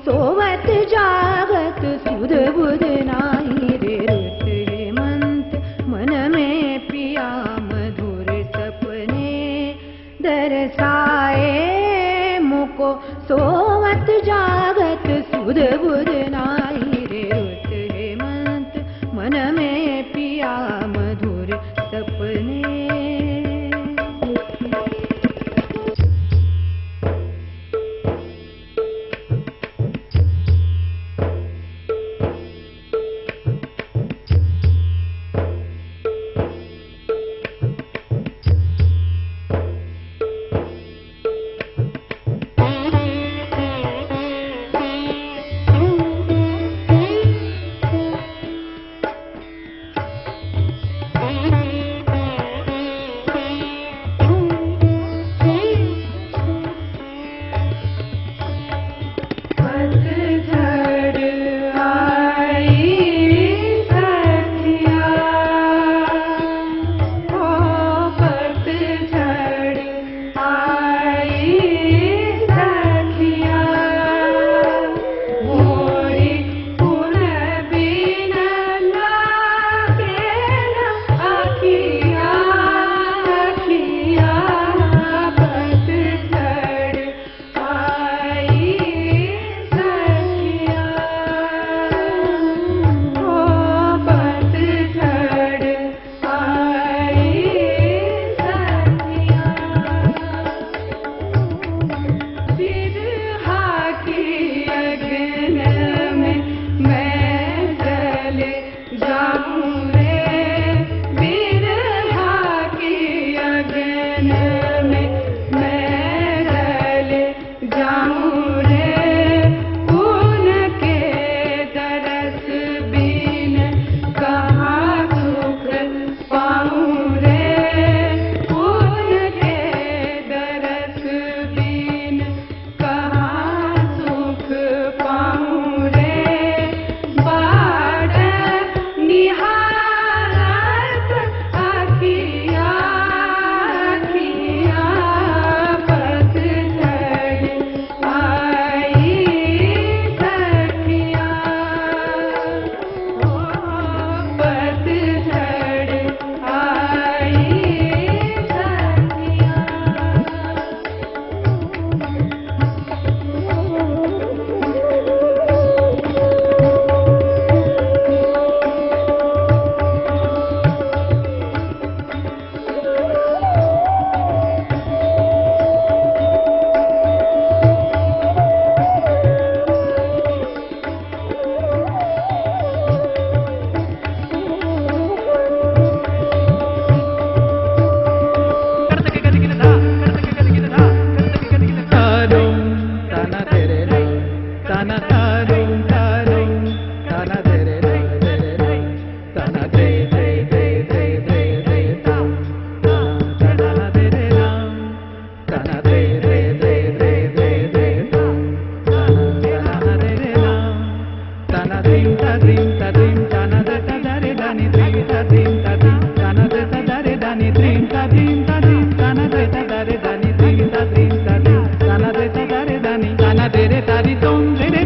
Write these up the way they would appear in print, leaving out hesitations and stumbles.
सोवत जागत सुध बुध नाही रे रुत हेमंत मन में पिया मधुर सपने दरसाए मुको सोवत सोवत जागत सुध बुध नाई रे रुत हेमंत मन में पिया मधुर सपने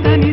Dani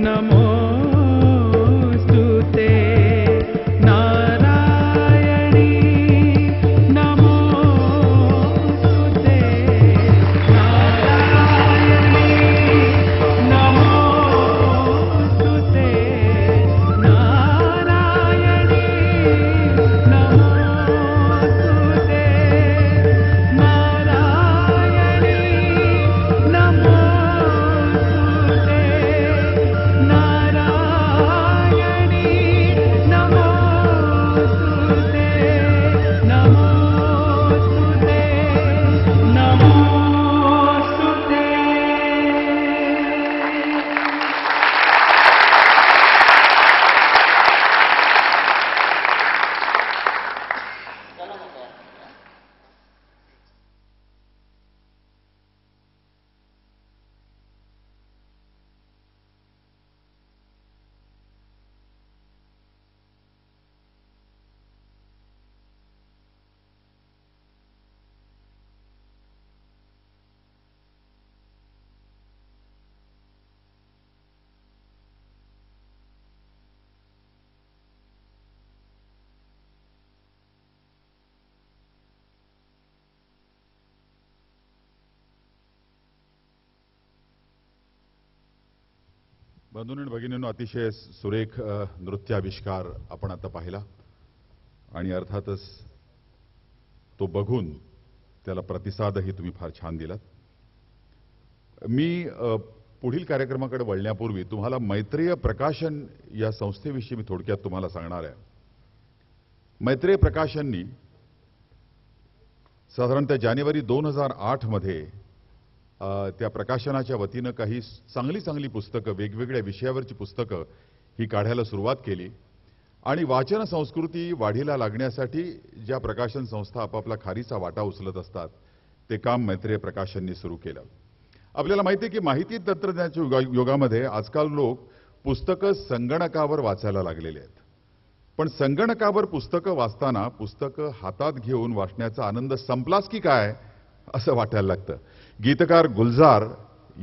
नमोस्तुते नारायणी नमोस्तुते नारायणी नमोस्तुते नारायणी नमोस्तुते नारायणी नमोस्तुते नारायणी नमोस्तुते नमोस्तुते नमोस्तुते बंधूंनो आणि भगिनींनो, अतिशय सुरेख नृत्याविष्कार आपण आता पाहिला आणि अर्थातच तो बघून त्याला प्रतिसादही तुम्ही फार छान दिलात. मी पुढील कार्यक्रमाकडे वळण्यापूर्वी तुम्हाला मैत्रेय प्रकाशन या संस्थेविषयी मी थोडक्यात तुम्हाला सांगणार आहे. मैत्रेय प्रकाशननी साधारणतः जानेवारी 2008 मध्ये त्या प्रकाशनाच्या वतीनं काही चांगली पुस्तकं, वेगवेगळ्या विषयावरची पुस्तकं ही काढायला सुरुवात केली आणि वाचन संस्कृती वाढीला लागण्यासाठी ज्या प्रकाशन संस्था आपापला खारीचा वाटा उचलत असतात ते काम मैत्रेय प्रकाशननी सुरू केलं. आपल्याला माहिती आहे की माहिती तंत्रज्ञानाच्या युगामध्ये आजकाल लोक पुस्तकं संगणकावर वाचायला लागलेले आहेत. पण संगणकावर पुस्तकं वाचताना पुस्तकं हातात घेऊन वाचण्याचा आनंद संपलाच की काय असं वाटायला लागतं. गीतकार गुलजार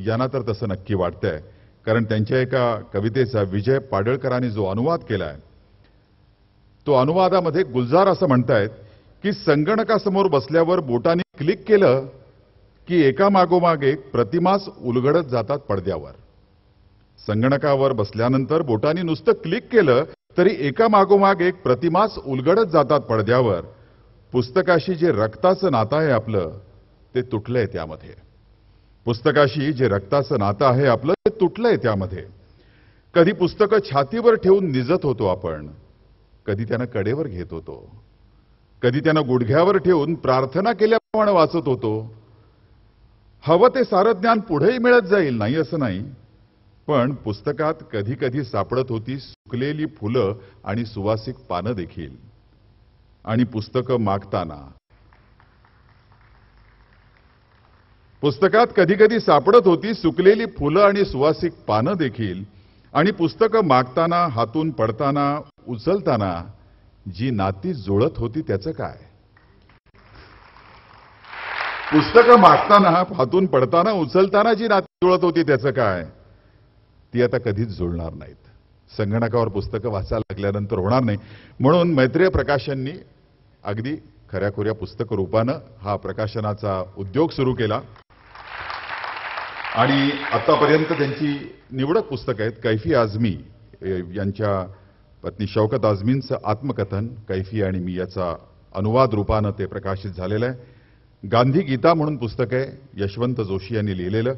यांना तर तसं नक्की वाटतंय, कारण त्यांच्या एका कवितेचा विजय पाडळकरांनी जो अनुवाद केलाय तो अनुवादामध्ये गुलजार असं म्हणतायत की संगणकासमोर बसल्यावर बोटाने क्लिक केलं की एका मागोमाग एक प्रतिमास उलगडत जातात पडद्यावर. संगणकावर बसल्यानंतर बोटाने नुसतं क्लिक केलं तरी एका मागोमाग एक प्रतिमास उलगडत जातात पडद्यावर. पुस्तकाशी जे रक्ताचं नातं आहे आपलं ते तुटलंय त्यामध्ये. पुस्तकाशी जे रक्ताचं नातं आहे आपलं ते तुटलंय त्यामध्ये. कधी पुस्तकं छातीवर ठेवून निजत होतो आपण, कधी त्यांना कडेवर घेत होतो, कधी त्यांना गुडघ्यावर ठेवून प्रार्थना केल्याप्रमाणे वाचत होतो. हवं ते सारं ज्ञान पुढेही मिळत जाईल नाही असं नाही, पण पुस्तकात कधी कधी सापडत होती सुकलेली फुलं आणि सुवासिक पानं देखील. आणि पुस्तकात कधी कधी सापडत होती सुकलेली फुलं आणि सुवासिक पानं देखील. आणि पुस्तकं मागताना, हातून पडताना, उचलताना जी नाती जुळत होती त्याचं काय. पुस्तकं मागताना, हातून पडताना, उचलताना जी नाती जुळत होती त्याचं काय, ती आता कधीच जुळणार नाहीत. संगणकावर पुस्तकं वाचायला लागल्यानंतर होणार नाही. म्हणून मैत्रेय प्रकाशननी अगदी खऱ्याखुऱ्या पुस्तक रूपानं हा प्रकाशनाचा उद्योग सुरू केला आणि आतापर्यंत त्यांची निवडक पुस्तकं आहेत. कैफी आझमी यांच्या पत्नी शौकत आझमींचं आत्मकथन कैफी आणि मी याचा अनुवाद रूपानं ते प्रकाशित झालेलं आहे. गांधी गीता म्हणून पुस्तक आहे, यशवंत जोशी यांनी लिहिलेलं.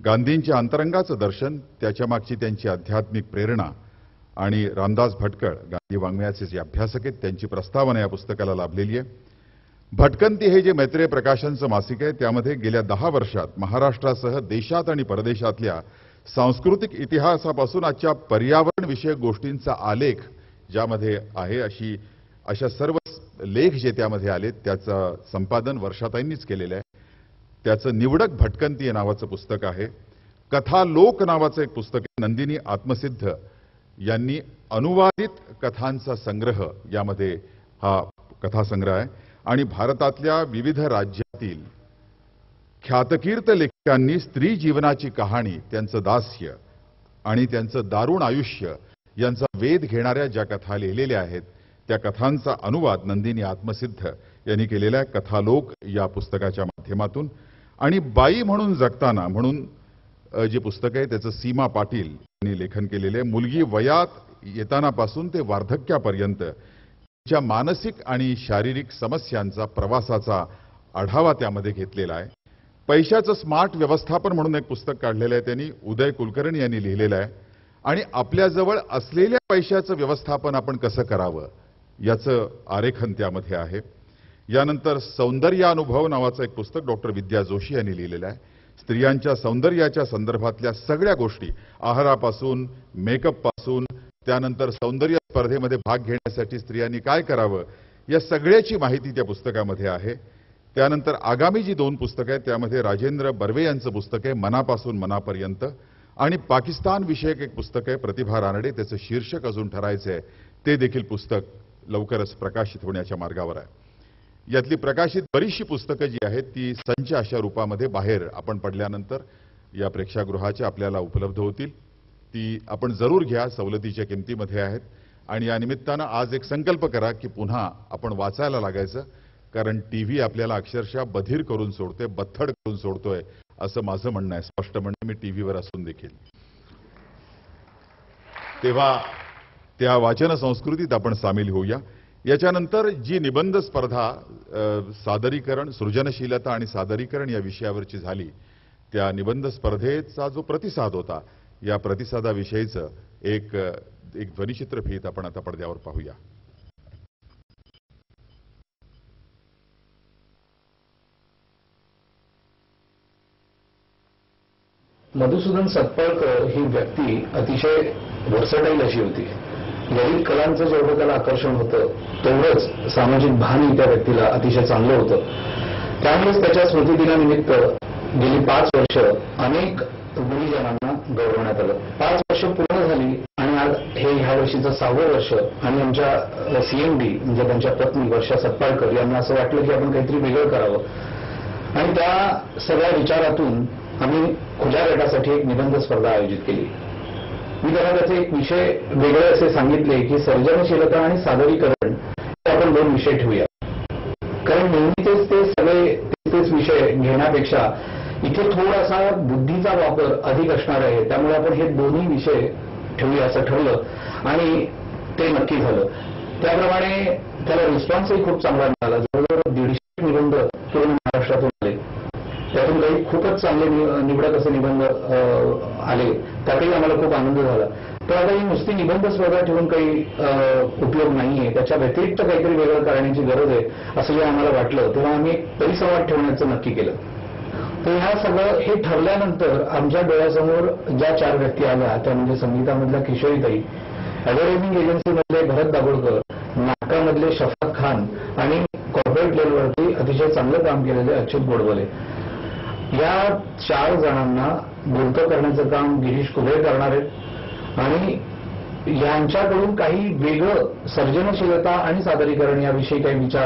गांधींच्या अंतरंगाचं दर्शन, त्याच्यामागची त्यांची आध्यात्मिक प्रेरणा आणि रामदास भटकळ गांधी वाङ्मयाचे जे अभ्यासक आहेत त्यांची प्रस्तावना या पुस्तकाला लाभलेली आहे. भटकंती हे जे मैत्रेय प्रकाशनचं मासिक आहे त्यामध्ये गेल्या 10 वर्षात महाराष्ट्रासह देशात आणि परदेशातल्या सांस्कृतिक इतिहासापासून आजच्या पर्यावरण विषयक गोष्टींचा आलेख ज्यामध्ये आहे अशा सर्व लेख जे त्यामध्ये आलेत त्याचं संपादन वर्षाताईंनीच केलेलं आहे. त्याचं निवडक भटकंती या नावाचं पुस्तक आहे. कथा लोक नावाचं एक पुस्तक आहे. नंदिनी आत्मसिद्ध यांनी अनुवादित कथांचा संग्रह यामध्ये हा कथासंग्रह आहे. आणि भारतातल्या विविध राज्यातील ख्यातकीर्त लेखकांनी स्त्री जीवनाची कहाणी, त्यांचं दास्य आणि त्यांचं दारुण आयुष्य यांचा वेध घेणाऱ्या ज्या कथा लिहिलेल्या आहेत त्या कथांचा अनुवाद नंदिनी आत्मसिद्ध यांनी केलेल्या कथालोक या पुस्तकाच्या माध्यमातून आणि बाई म्हणून जगताना म्हणून जे पुस्तक आहे त्याचं सीमा पाटील यांनी लेखन केलेले आहे. मुलगी वयात येतानापासून ते वार्धक्यापर्यंत तिच्या मानसिक आणि शारीरिक समस्यांचा प्रवासाचा आढावा त्यामध्ये घेतलेला आहे. पैशाचं स्मार्ट व्यवस्थापन म्हणून एक पुस्तक काढलेलं आहे त्यांनी उदय कुलकर्णी यांनी लिहिलेलं आहे आणि आपल्याजवळ असलेल्या पैशाचं व्यवस्थापन आपण कसं करावं याचं आरेखन त्यामध्ये आहे. यानंतर सौंदर्यानुभव नावाचं एक पुस्तक डॉक्टर विद्या जोशी यांनी लिहिलेलं आहे. स्त्रियांच्या सौंदर्याच्या संदर्भातल्या सगळ्या गोष्टी आहारापासून मेकअपपासून त्यानंतर सौंदर्य स्पर्धेमध्ये भाग घेण्यासाठी स्त्रियांनी काय करावं या सगळ्याची माहिती त्या पुस्तकामध्ये आहे. त्यानंतर आगामी जी 2 पुस्तकं आहेत त्यामध्ये राजेंद्र बर्वे यांचं पुस्तक आहे मनापासून मनापर्यंत आणि पाकिस्तान विषयक एक पुस्तक आहे प्रतिभा रानडे त्याचं शीर्षक अजून ठरायचं आहे. ते देखील पुस्तक लवकरच प्रकाशित होण्याच्या मार्गावर आहे. यातली प्रकाशित बरीचशी पुस्तकं जी आहेत ती संच अशा रूपामध्ये बाहेर आपण पडल्यानंतर या प्रेक्षागृहाच्या आपल्याला उपलब्ध होतील. ती आपण जरूर घ्या, सवलतीच्या किमतीमध्ये आहेत. आणि या निमित्तानं आज एक संकल्प करा की पुन्हा आपण वाचायला लागायचं, कारण टीव्ही आपल्याला अक्षरशः बधीर करून सोडते, बथ्थड करून सोडतोय असं माझं म्हणणं आहे. स्पष्ट म्हणणं मी टीव्हीवर असून देखील. तेव्हा त्या वाचन संस्कृतीत आपण सामील होऊया. याच्यानंतर जी निबंध स्पर्धा सादरीकरण सृजनशीलता आणि सादरीकरण या विषयावरची झाली त्या निबंध स्पर्धेचा जो प्रतिसाद होता या प्रतिसादाविषयीचं एक ध्वनिचित्रफीत आपण आता पडद्यावर पाहूया. मधुसूदन सतपाळकर ही व्यक्ती अतिशय वर्सटाईल अशी होती. ललित कलांचं जेवढं त्याला आकर्षण होतं तेवढंच सामाजिक भान त्या व्यक्तीला अतिशय चांगलं होतं. त्यामुळेच त्याच्या स्मृतिदिनानिमित्त गेली 5 वर्ष अनेक गुणीजनांना गौरवण्यात आलं. 5 वर्ष पूर्ण झाली आणि आज हे ह्या वर्षीचं 6वं वर्ष आणि आमच्या सीएमडी म्हणजे त्यांच्या पत्नी वर्षा सतपाळकर यांना असं वाटलं की आपण काहीतरी वेगळं करावं आणि त्या सगळ्या विचारातून आम्ही खुल्या गटासाठी एक निबंध स्पर्धा आयोजित केली. मी त्यांना त्याचे एक विषय वेगळे असे सांगितले की सर्जनशीलता आणि सादरीकरण हे आपण 2 विषय ठेवूया. कारण नेहमीच ते सगळे तेच विषय घेण्यापेक्षा इथे थोडासा बुद्धीचा वापर अधिक असणार आहे, त्यामुळे आपण हे दोन्ही विषय ठेवूया असं ठरलं आणि ते नक्की झालं. त्याप्रमाणे त्याला रिस्पॉन्सही खूप चांगला मिळाला. जवळजवळ 150 निबंध पूर्ण महाराष्ट्रातून आले. त्यातून काही खूपच चांगले निवडक असे निबंध आले. त्यातही आम्हाला खूप आनंद झाला. तर आता ही नुसती निबंध स्पर्धा ठेवून काही उपयोग नाहीये, त्याच्या व्यतिरिक्त काहीतरी वेगळं करण्याची गरज आहे असं जेव्हा आम्हाला वाटलं तेव्हा आम्ही परिसंवाद ठेवण्याचं नक्की केलं. तर ह्या सगळं हे ठरल्यानंतर आमच्या डोळ्यासमोर ज्या 4 व्यक्ती आल्या त्या म्हणजे संगीतामधल्या किशोरीताई, ॲडव्हर्टायझिंग एजन्सीमधले भरत दाभोळकर, नाटकामधले शफात खान आणि कॉर्पोरेट लेवलवरती अतिशय चांगलं काम केलेले अच्युत गोडबोले. या 4 जणांना बोलतं करण्याचं काम गिरीश कुबे करणार आहेत आणि यांच्याकडून काही वेगळं सर्जनशीलता आणि सादरीकरण याविषयी काही विचार